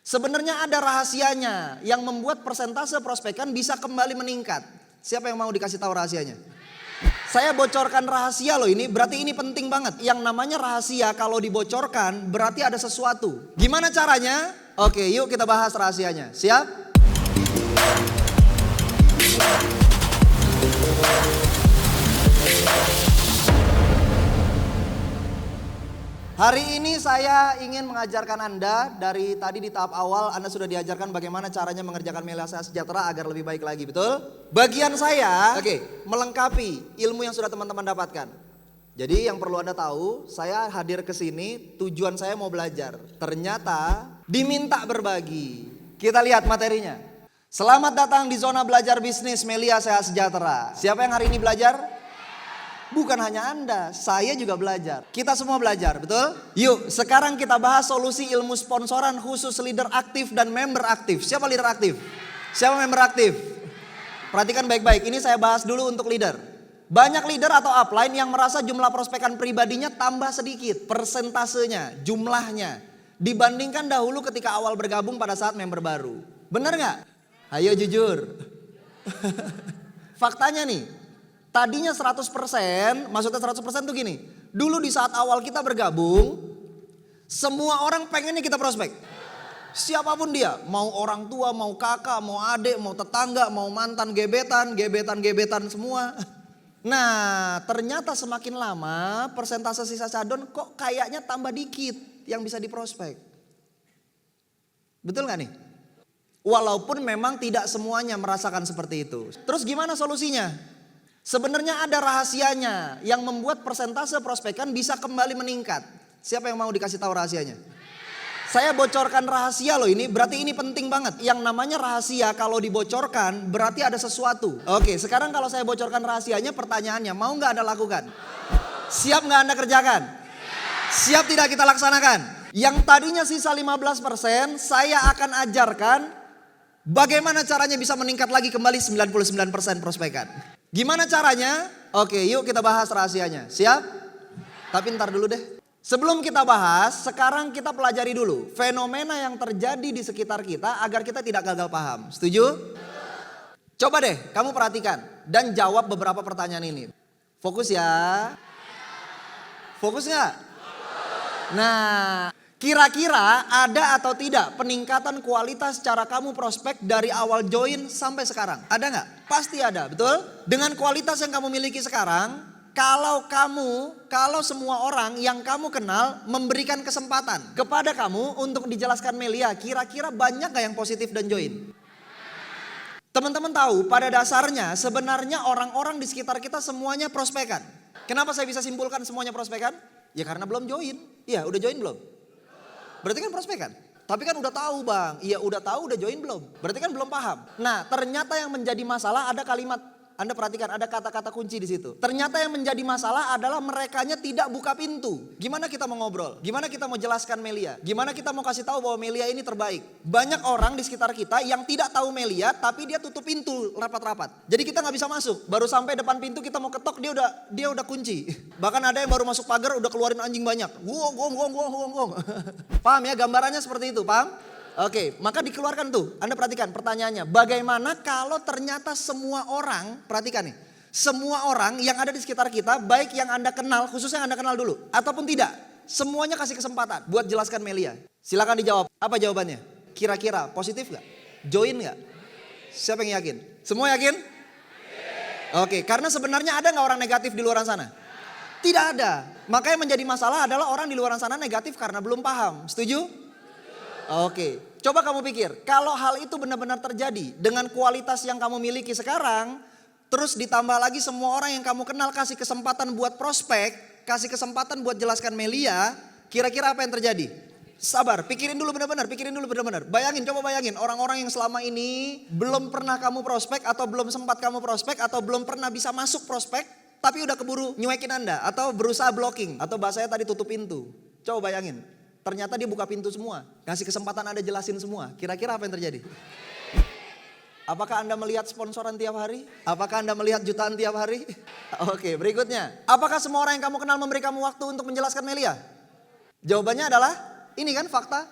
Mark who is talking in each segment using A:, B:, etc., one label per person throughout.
A: Sebenarnya ada rahasianya yang membuat persentase prospekan bisa kembali meningkat. Siapa yang mau dikasih tahu rahasianya? Saya bocorkan rahasia loh ini, berarti ini penting banget. Yang namanya rahasia kalau dibocorkan berarti ada sesuatu. Gimana caranya? Oke, yuk kita bahas rahasianya. Siap? Hari ini saya ingin mengajarkan Anda, dari tadi di tahap awal Anda sudah diajarkan bagaimana caranya mengerjakan Melia Sejahtera agar lebih baik lagi, betul? Bagian saya, melengkapi ilmu yang sudah teman-teman dapatkan. Jadi yang perlu Anda tahu, saya hadir ke sini tujuan saya mau belajar. Ternyata diminta berbagi. Kita lihat materinya. Selamat datang di zona belajar bisnis Melia Sejahtera. Siapa yang hari ini belajar? Bukan hanya Anda, saya juga belajar. Kita semua belajar, betul? Yuk, sekarang kita bahas solusi ilmu sponsoran khusus leader aktif dan member aktif. Siapa leader aktif? Siapa member aktif? Perhatikan baik-baik, ini saya bahas dulu untuk leader. Banyak leader atau upline yang merasa jumlah prospekan pribadinya tambah sedikit. Persentasenya, jumlahnya. Dibandingkan dahulu ketika awal bergabung pada saat member baru. Benar nggak? Ayo jujur. Faktanya nih. Tadinya 100%, maksudnya 100% tuh gini. Dulu di saat awal kita bergabung, semua orang pengennya kita prospek. Siapapun dia, mau orang tua, mau kakak, mau adik, mau tetangga, mau mantan, gebetan semua. Nah, ternyata semakin lama persentase sisa cadon kok kayaknya tambah dikit yang bisa diprospek. Betul gak nih? Walaupun memang tidak semuanya merasakan seperti itu. Terus gimana solusinya? Sebenarnya ada rahasianya yang membuat persentase prospekan bisa kembali meningkat. Siapa yang mau dikasih tahu rahasianya? Saya bocorkan rahasia loh ini, berarti ini penting banget. Yang namanya rahasia kalau dibocorkan berarti ada sesuatu. Oke, sekarang kalau saya bocorkan rahasianya, pertanyaannya mau nggak Anda lakukan? Siap nggak Anda kerjakan? Siap tidak kita laksanakan? Yang tadinya sisa 15%, saya akan ajarkan bagaimana caranya bisa meningkat lagi kembali 99% prospekan. Gimana caranya? Oke, yuk kita bahas rahasianya. Siap? Tapi ntar dulu deh. Sebelum kita bahas, sekarang kita pelajari dulu fenomena yang terjadi di sekitar kita agar kita tidak gagal paham. Setuju? Coba deh kamu perhatikan dan jawab beberapa pertanyaan ini. Fokus ya. Fokus nggak? Nah, kira-kira ada atau tidak peningkatan kualitas cara kamu prospek dari awal join sampai sekarang? Ada nggak? Pasti ada, betul? Dengan kualitas yang kamu miliki sekarang, kalau semua orang yang kamu kenal memberikan kesempatan kepada kamu untuk dijelaskan Melia, kira-kira banyak gak yang positif dan join? Teman-teman tahu pada dasarnya sebenarnya orang-orang di sekitar kita semuanya prospekan. Kenapa saya bisa simpulkan semuanya prospekan? Ya karena belum join. Iya, udah join belum? Berarti kan prospekan. Tapi kan udah tahu bang, iya udah tahu udah join belum? Berarti kan belum paham. Nah ternyata yang menjadi masalah ada kalimat, Anda perhatikan ada kata-kata kunci di situ. Ternyata yang menjadi masalah adalah merekanya tidak buka pintu. Gimana kita mau ngobrol? Gimana kita mau jelaskan Melia? Gimana kita mau kasih tahu bahwa Melia ini terbaik? Banyak orang di sekitar kita yang tidak tahu Melia tapi dia tutup pintu rapat-rapat. Jadi kita nggak bisa masuk. Baru sampai depan pintu kita mau ketok dia udah kunci. Bahkan ada yang baru masuk pagar udah keluarin anjing banyak. Gong. Paham ya gambarannya seperti itu, paham? Oke, maka dikeluarkan tuh. Anda perhatikan pertanyaannya. Bagaimana kalau ternyata semua orang, perhatikan nih. Semua orang yang ada di sekitar kita, baik yang Anda kenal, khususnya yang Anda kenal dulu. Ataupun tidak, semuanya kasih kesempatan buat jelaskan Melia. Silakan dijawab. Apa jawabannya? Kira-kira positif gak? Join gak? Siapa yang yakin? Semua yakin? Oke, karena sebenarnya ada gak orang negatif di luar sana? Tidak ada. Makanya menjadi masalah adalah orang di luar sana negatif karena belum paham. Setuju? Oke, coba kamu pikir, kalau hal itu benar-benar terjadi dengan kualitas yang kamu miliki sekarang, terus ditambah lagi semua orang yang kamu kenal kasih kesempatan buat prospek, kasih kesempatan buat jelaskan Melia, kira-kira apa yang terjadi? Sabar, pikirin dulu benar-benar. Bayangin, coba bayangin orang-orang yang selama ini belum pernah kamu prospek atau belum sempat kamu prospek atau belum pernah bisa masuk prospek, tapi udah keburu nyuekin Anda atau berusaha blocking atau bahasanya tadi tutup pintu. Coba bayangin. Ternyata dia buka pintu semua. Kasih kesempatan Anda jelasin semua. Kira-kira apa yang terjadi? Apakah Anda melihat sponsoran tiap hari? Apakah Anda melihat jutaan tiap hari? Oke, berikutnya. Apakah semua orang yang kamu kenal memberi kamu waktu untuk menjelaskan Melia? Jawabannya adalah ini kan fakta.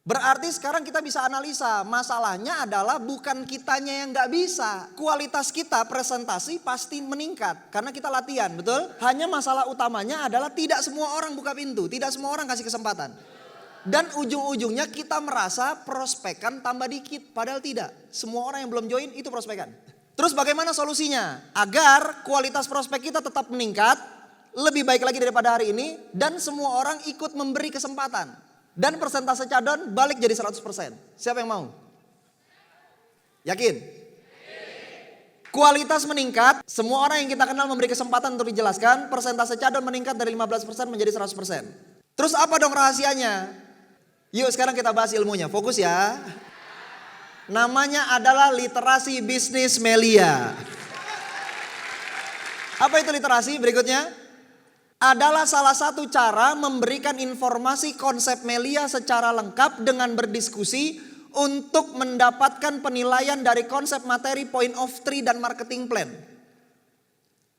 A: Berarti sekarang kita bisa analisa, masalahnya adalah bukan kitanya yang nggak bisa. Kualitas kita presentasi pasti meningkat karena kita latihan, betul? Hanya masalah utamanya adalah tidak semua orang buka pintu, tidak semua orang kasih kesempatan. Dan ujung-ujungnya kita merasa prospekan tambah dikit, padahal tidak. Semua orang yang belum join itu prospekan. Terus bagaimana solusinya? Agar kualitas prospek kita tetap meningkat, lebih baik lagi daripada hari ini, dan semua orang ikut memberi kesempatan. Dan persentase cadon balik jadi 100%. Siapa yang mau? Yakin? Kualitas meningkat, semua orang yang kita kenal memberi kesempatan untuk dijelaskan, persentase cadon meningkat dari 15% menjadi 100%. Terus apa dong rahasianya? Yuk sekarang kita bahas ilmunya, fokus ya. Namanya adalah literasi bisnis Melia. Apa itu literasi? Berikutnya adalah salah satu cara memberikan informasi konsep Melia secara lengkap dengan berdiskusi untuk mendapatkan penilaian dari konsep materi, point of three dan marketing plan.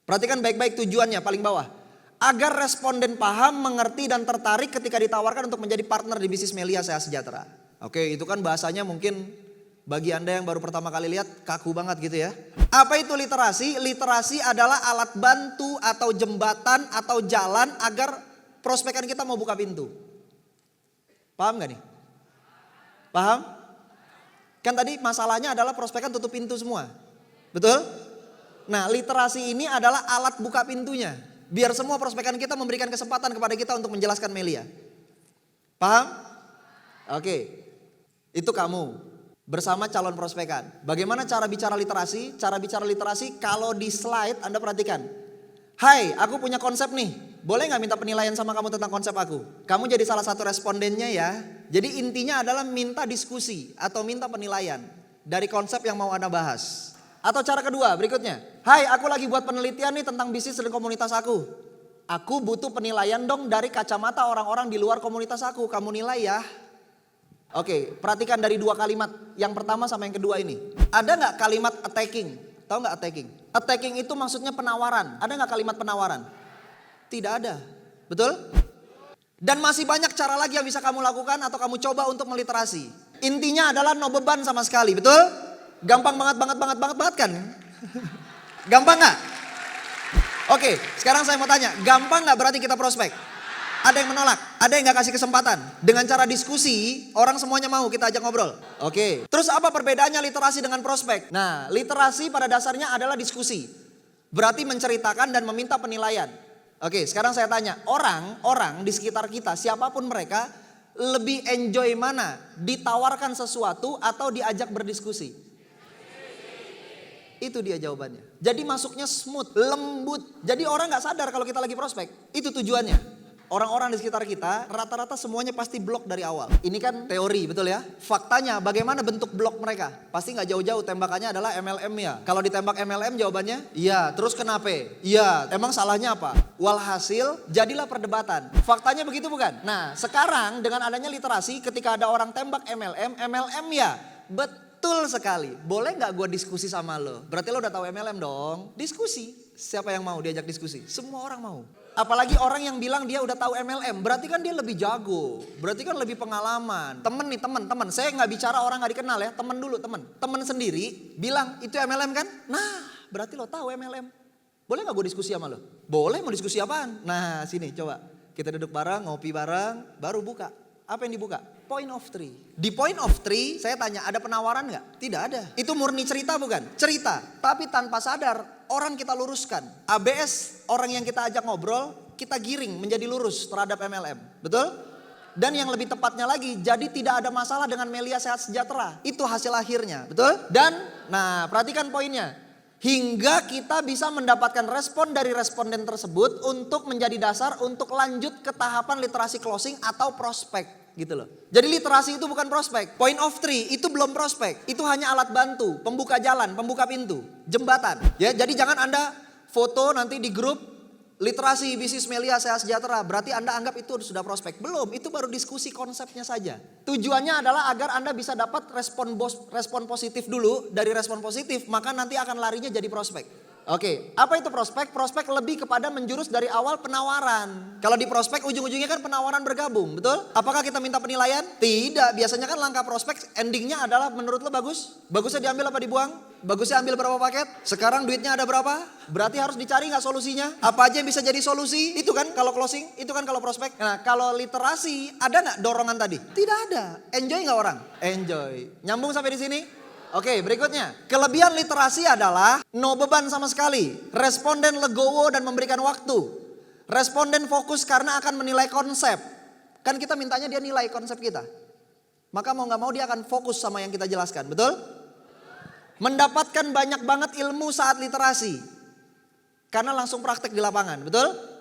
A: Perhatikan baik-baik tujuannya paling bawah. Agar responden paham, mengerti dan tertarik ketika ditawarkan untuk menjadi partner di bisnis Melia Sehat Sejahtera. Oke, itu kan bahasanya mungkin bagi Anda yang baru pertama kali lihat kaku banget gitu ya. Apa itu literasi? Literasi adalah alat bantu atau jembatan atau jalan agar prospekan kita mau buka pintu. Paham gak nih? Paham? Kan tadi masalahnya adalah prospekan tutup pintu semua. Betul? Nah, literasi ini adalah alat buka pintunya. Biar semua prospekan kita memberikan kesempatan kepada kita untuk menjelaskan Melia. Paham? Oke. Itu kamu bersama calon prospekan. Bagaimana cara bicara literasi? Cara bicara literasi kalau di slide Anda perhatikan. Hai, aku punya konsep nih. Boleh gak minta penilaian sama kamu tentang konsep aku? Kamu jadi salah satu respondennya ya. Jadi intinya adalah minta diskusi atau minta penilaian dari konsep yang mau Anda bahas. Atau cara kedua berikutnya. Hai, aku lagi buat penelitian nih tentang bisnis dan komunitas aku. Aku butuh penilaian dong dari kacamata orang-orang di luar komunitas aku. Kamu nilai ya. Oke, perhatikan dari dua kalimat. Yang pertama sama yang kedua ini. Ada gak kalimat attacking? Tahu gak attacking? Attacking itu maksudnya penawaran. Ada gak kalimat penawaran? Tidak ada. Betul? Dan masih banyak cara lagi yang bisa kamu lakukan atau kamu coba untuk meliterasi. Intinya adalah no beban sama sekali. Betul? Gampang banget kan? Gampang gak? Oke, sekarang saya mau tanya. Gampang gak berarti kita prospek? Ada yang menolak, ada yang gak kasih kesempatan. Dengan cara diskusi, orang semuanya mau kita ajak ngobrol. Oke, terus apa perbedaannya literasi dengan prospek? Nah, literasi pada dasarnya adalah diskusi. Berarti menceritakan dan meminta penilaian. Oke, sekarang saya tanya, orang di sekitar kita, siapapun mereka, lebih enjoy mana? Ditawarkan sesuatu atau diajak berdiskusi? Itu dia jawabannya. Jadi masuknya smooth, lembut. Jadi orang gak sadar kalau kita lagi prospek. Itu tujuannya. Orang-orang di sekitar kita rata-rata semuanya pasti blok dari awal. Ini kan teori, betul ya? Faktanya bagaimana bentuk blok mereka? Pasti gak jauh-jauh, tembakannya adalah MLM ya. Kalau ditembak MLM jawabannya iya, terus kenapa? Iya, emang salahnya apa? Walhasil jadilah perdebatan. Faktanya begitu bukan? Nah sekarang dengan adanya literasi ketika ada orang tembak MLM ya betul sekali. Boleh gak gue diskusi sama lo? Berarti lo udah tahu MLM dong. Diskusi, siapa yang mau diajak diskusi? Semua orang mau. Apalagi orang yang bilang dia udah tahu MLM, berarti kan dia lebih jago, berarti kan lebih pengalaman. Temen, saya nggak bicara orang nggak dikenal ya, temen sendiri bilang itu MLM kan? Nah, berarti lo tahu MLM. Boleh nggak gue diskusi sama lo? Boleh, mau diskusi apaan? Nah, sini coba kita duduk bareng, ngopi bareng, baru buka. Apa yang dibuka? Point of three. Di point of three, saya tanya ada penawaran nggak? Tidak ada. Itu murni cerita bukan? Cerita, tapi tanpa sadar. Orang kita luruskan. ABS orang yang kita ajak ngobrol kita giring menjadi lurus terhadap MLM. Betul? Dan yang lebih tepatnya lagi jadi tidak ada masalah dengan Melia Sehat Sejahtera. Itu hasil akhirnya. Betul? Dan nah perhatikan poinnya. Hingga kita bisa mendapatkan respon dari responden tersebut untuk menjadi dasar untuk lanjut ke tahapan literasi closing atau prospek. Gitu loh. Jadi literasi itu bukan prospek. Point of three itu belum prospek. Itu hanya alat bantu, pembuka jalan, pembuka pintu, jembatan. Ya, jadi jangan Anda foto nanti di grup literasi bisnis Melia Sehat Sejahtera. Berarti Anda anggap itu sudah prospek. Belum, itu baru diskusi konsepnya saja. Tujuannya adalah agar Anda bisa dapat respon positif dulu. Dari respon positif maka nanti akan larinya jadi prospek. Oke, apa itu prospek? Prospek lebih kepada menjurus dari awal penawaran. Kalau di prospek ujung-ujungnya kan penawaran bergabung, betul? Apakah kita minta penilaian? Tidak, biasanya kan langkah prospek endingnya adalah menurut lo bagus? Bagusnya diambil apa dibuang? Bagusnya ambil berapa paket? Sekarang duitnya ada berapa? Berarti harus dicari nggak solusinya? Apa aja yang bisa jadi solusi? Itu kan kalau closing, itu kan kalau prospek. Nah kalau literasi ada nggak dorongan tadi? Tidak ada. Enjoy nggak orang? Enjoy. Nyambung sampai di sini? Oke, berikutnya. Kelebihan literasi adalah no beban sama sekali. Responden legowo dan memberikan waktu. Responden fokus karena akan menilai konsep. Kan kita mintanya dia nilai konsep kita. Maka mau gak mau dia akan fokus sama yang kita jelaskan, betul? Mendapatkan banyak banget ilmu saat literasi. Karena langsung praktek di lapangan, betul?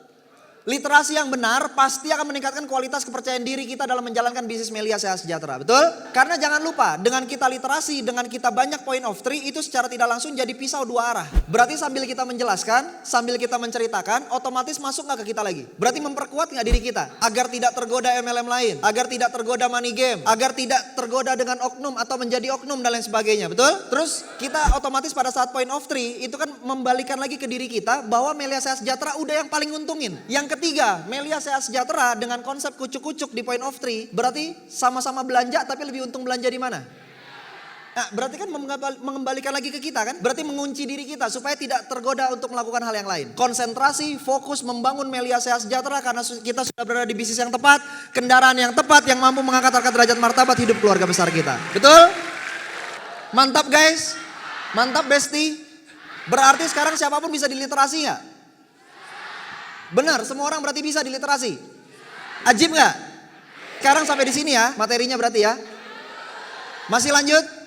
A: Literasi yang benar pasti akan meningkatkan kualitas kepercayaan diri kita dalam menjalankan bisnis Melia Sehat Sejahtera. Betul? Karena jangan lupa dengan kita literasi, dengan kita banyak point of three itu secara tidak langsung jadi pisau dua arah. Berarti sambil kita menjelaskan, sambil kita menceritakan otomatis masuk gak ke kita lagi? Berarti memperkuat gak diri kita? Agar tidak tergoda MLM lain, agar tidak tergoda money game, agar tidak tergoda dengan oknum atau menjadi oknum dan lain sebagainya. Betul? Terus kita otomatis pada saat point of three itu kan membalikan lagi ke diri kita bahwa Melia Sehat Sejahtera udah yang paling untungin. Yang ketiga, Melia Sehat Sejahtera dengan konsep kucuk-kucuk di point of three berarti sama-sama belanja tapi lebih untung belanja di mana? Nah, berarti kan mengembalikan lagi ke kita kan? Berarti mengunci diri kita supaya tidak tergoda untuk melakukan hal yang lain. Konsentrasi, fokus membangun Melia Sehat Sejahtera karena kita sudah berada di bisnis yang tepat, kendaraan yang tepat yang mampu mengangkat harkat derajat martabat hidup keluarga besar kita. Betul? Mantap guys? Mantap Besti? Berarti sekarang siapapun bisa diliterasi gak? Benar, semua orang berarti bisa diliterasi. Ajib gak? Sekarang sampai di sini ya materinya berarti ya. Masih lanjut?